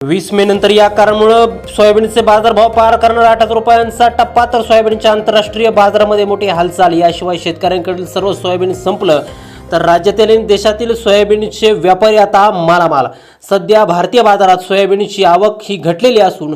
20 मे नंतर या कारणामुळे सोयाबीनचे बाजारभाव पार करणार 8,000 रुपयांचा टप्पा, तर सोयाबीनच्या आंतरराष्ट्रीय बाजारामध्ये मोठी हालचाल। याशिवाय शेतकऱ्यांकडील सर्व सोयाबीन संपलं तर राज्यातील आणि देशातील सोयाबीनचे व्यापारी आता मालामाल। सध्या भारतीय बाजारात सोयाबीनची आवक ही घटलेली असून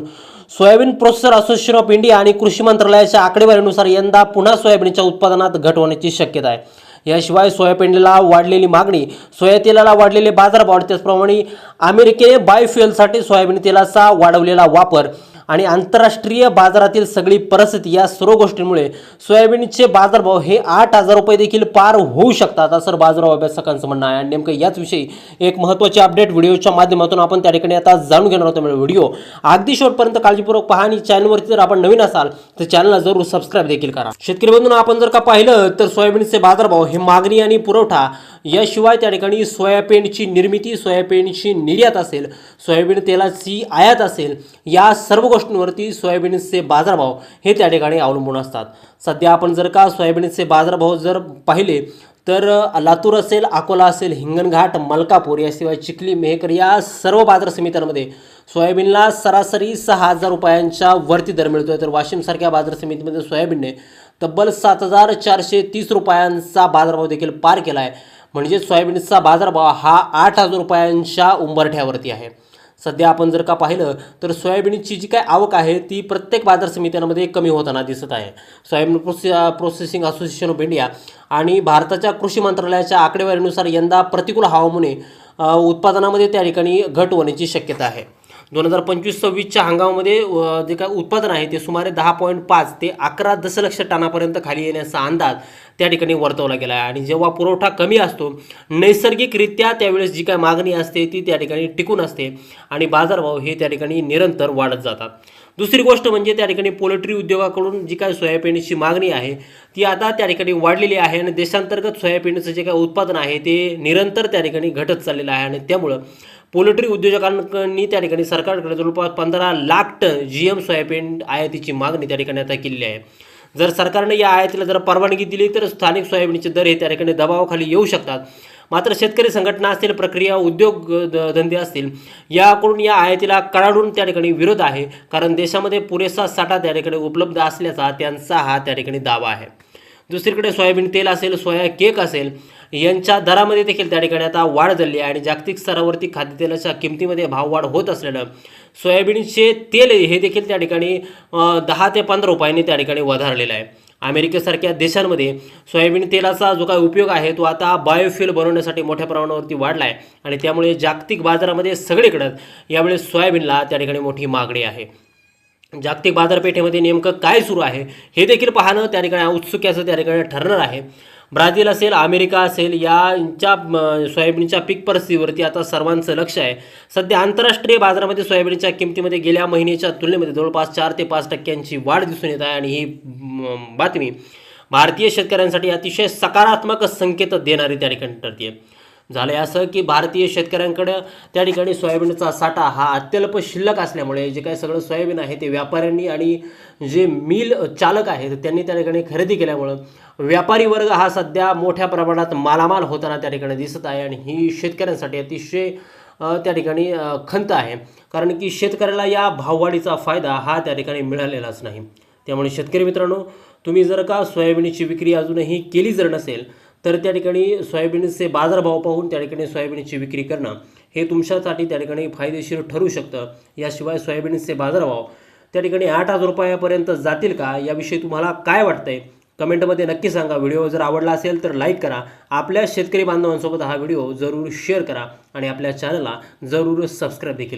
soybean processor association of India आणि कृषी मंत्रालयाच्या आकडेवारीनुसार यंदा पुन्हा सोयाबीनच्या उत्पादनात घट होण्याची शक्यता आहे। याशिवाय सोयाबीनला वाढलेली मागणी, सोया तेलाला वाढलेले बाजारभाव, त्याचप्रमाणे अमेरिकेने बायोफ्युएलसाठी सोयाबीन तेलाचा वाढवलेला वापर आणि आंतरराष्ट्रीय बाजारातील सगळी परिस्थिती या सर्व गोष्टींमुळे सोयाबीनचे बाजारभाव हे 8,000 रुपये देखील पार होऊ शकतात असं बाजारभाव अभ्यासकांचं म्हणणं आहे। आणि नेमकं याच विषयी एक महत्त्वाचे अपडेट व्हिडिओच्या माध्यमातून आपण त्या ठिकाणी आता जाणून घेणार आहोत। त्यामुळे व्हिडिओ अगदी शेवटपर्यंत काळजीपूर्वक पहा आणि चॅनलवरती जर आपण नवीन असाल तर चॅनलला जरूर सबस्क्राइब देखील करा। शेतकरी बंधूंनो, आपण जर का पाहिलं तर सोयाबीनचे बाजारभाव हे मागणी आणि पुरवठा याशिवाय त्या ठिकाणी सोयाबीनची निर्मिती, सोयाबीनची निर्यात असेल, सोयाबीन तेलाची आयात असेल, या सर्व गोष्टींवरती सोयाबीनचे बाजारभाव हे त्या ठिकाणी अवलंबून असतात। सध्या आपण जर का सोयाबीनचे बाजारभाव जर पाहिले तर लातूर असेल, अकोला असेल, हिंगणघाट, मलकापूर याशिवाय चिखली, मेहकर या सर्व बाजार समित्यांमध्ये सोयाबीनला सरासरी 6,000 रुपयांच्या वरती दर मिळतोय। तर वाशिमसारख्या बाजार समितीमध्ये सोयाबीनने तब्बल 7,430 रुपयांचा बाजारभाव देखील पार केला आहे। म्हणजे सोयाबीनचा बाजारभाव हा 8,000 रुपयांच्या उंबरठ्यावरती आहे। सध्या आपण जर का पाहिलं तर सोयाबीनची जी काय आवक आहे ती प्रत्येक बाजार समित्यांमध्ये कमी होताना दिसत आहे। Soybean processing association of India आणि भारताच्या कृषी मंत्रालयाच्या आकडेवारीनुसार यंदा प्रतिकूल हवामानामुळे उत्पादनामध्ये त्या ठिकाणी घट होण्याची शक्यता आहे। 2025-26च्या हंगामामध्ये जे काय उत्पादन आहे ते सुमारे 10.5 ते 11 दशलक्ष टनापर्यंत खाली येण्याचा अंदाज त्या ठिकाणी वर्तवला गेला आहे। आणि जेव्हा पुरवठा कमी असतो नैसर्गिकरित्या त्यावेळेस जी काय मागणी असते ती त्या ठिकाणी टिकून असते आणि बाजारभाव हे त्या ठिकाणी निरंतर वाढत जातात। दुसरी गोष्ट म्हणजे त्या ठिकाणी पोल्ट्री उद्योगाकडून जी काय सोयाबीनची मागणी आहे ती आता त्या ठिकाणी वाढलेली आहे आणि देशांतर्गत सोयाबीनचं जे काय उत्पादन आहे ते निरंतर त्या ठिकाणी घटत चाललेलं आहे। आणि त्यामुळं पोल्ट्री उद्योजकांनी त्या ठिकाणी सरकारकडे जवळपास 15 लाख टन GM सोयाबीन आयातीची मागणी त्या ठिकाणी आता केलेली आहे। जर सरकारने या आयातीला जर परवानगी दिली तर स्थानिक सोयाबीनचे दर हे त्या ठिकाणी दबावाखाली येऊ शकतात। मात्र शेतकरी संघटना असतील, प्रक्रिया उद्योग धंदे असतील, याकडून या आयातीला कडाडून त्या ठिकाणी विरोध आहे, कारण देशामध्ये पुरेसा साठा त्या ठिकाणी उपलब्ध असल्याचा त्यांचा हा त्या ठिकाणी दावा आहे। दुसरीकडे सोयाबीन तेल असेल, सोया केक असेल यांच्या दरामध्ये देखील त्या ठिकाणी आता वाढ झाली आहे आणि जागतिक स्तरावरती खाद्यतेलाच्या किमतीमध्ये भाववाढ होत असल्यानं सोयाबीनचे तेल हे देखील त्या ठिकाणी 10 ते 15 रुपयांनी त्या ठिकाणी वधारलेलं आहे। अमेरिकेसारख्या देशांमध्ये सोयाबीन तेलाचा जो काय उपयोग आहे तो आता बायोफ्युएल बनवण्यासाठी मोठ्या प्रमाणावरती वाढला आहे आणि त्यामुळे जागतिक बाजारामध्ये सगळीकडे यावेळेस सोयाबीनला त्या ठिकाणी मोठी मागणी आहे। जागतिक बाजारपेठेमध्ये नेमकं काय सुरू आहे हे देखील पाहणं त्या ठिकाणी उत्सुक्याचं त्या ठिकाणी ठरणार आहे। ब्राझील असेल, अमेरिका असेल यांच्या सोयाबीनच्या पीक परिस्थितीवरती आता सर्वांचं लक्ष आहे। सध्या आंतरराष्ट्रीय बाजारामध्ये सोयाबीनच्या किमतीमध्ये गेल्या महिन्याच्या तुलनेमध्ये जवळपास 4 ते 5% वाढ दिसून येत आहे आणि ही बातमी भारतीय शेतकऱ्यांसाठी अतिशय सकारात्मक संकेत देणारी त्या ठिकाणी ठरते। झालं असं की भारतीय शेतकऱ्यांकडे त्या ठिकाणी सोयाबीनचा साठा हा अत्यल्प शिल्लक असल्यामुळे जे काही सगळं सोयाबीन आहे ते व्यापाऱ्यांनी आणि जे मिल चालक आहेत त्यांनी त्या ठिकाणी खरेदी केल्यामुळं व्यापारी वर्ग हा सध्या मोठ्या प्रमाणात मालामाल होताना त्या ठिकाणी दिसत आहे आणि ही शेतकऱ्यांसाठी अतिशय त्या ठिकाणी खंत आहे, कारण की शेतकऱ्याला या भाववाढीचा फायदा हा त्या ठिकाणी मिळालेलाच नाही। त्यामुळे शेतकरी मित्रांनो, तुम्ही जर का सोयाबीनची विक्री अजूनही केली जर नसेल तर त्या ठिकाणी सोयाबीनचे बाजारभाव पाहून त्या ठिकाणी सोयाबीनची विक्री करणं हे तुमच्यासाठी त्या ठिकाणी फायदेशीर ठरू शकतं। याशिवाय सोयाबीनचे बाजारभाव त्या ठिकाणी 8,000 रुपयापर्यंत जातील का याविषयी तुम्हाला काय वाटतंय कमेंटमध्ये नक्की सांगा। व्हिडिओ जर आवडला असेल तर लाईक करा, आपल्या शेतकरी बांधवांसोबत हा व्हिडिओ जरूर शेअर करा आणि आपल्या चॅनलला जरूर सबस्क्राईब देखील करा।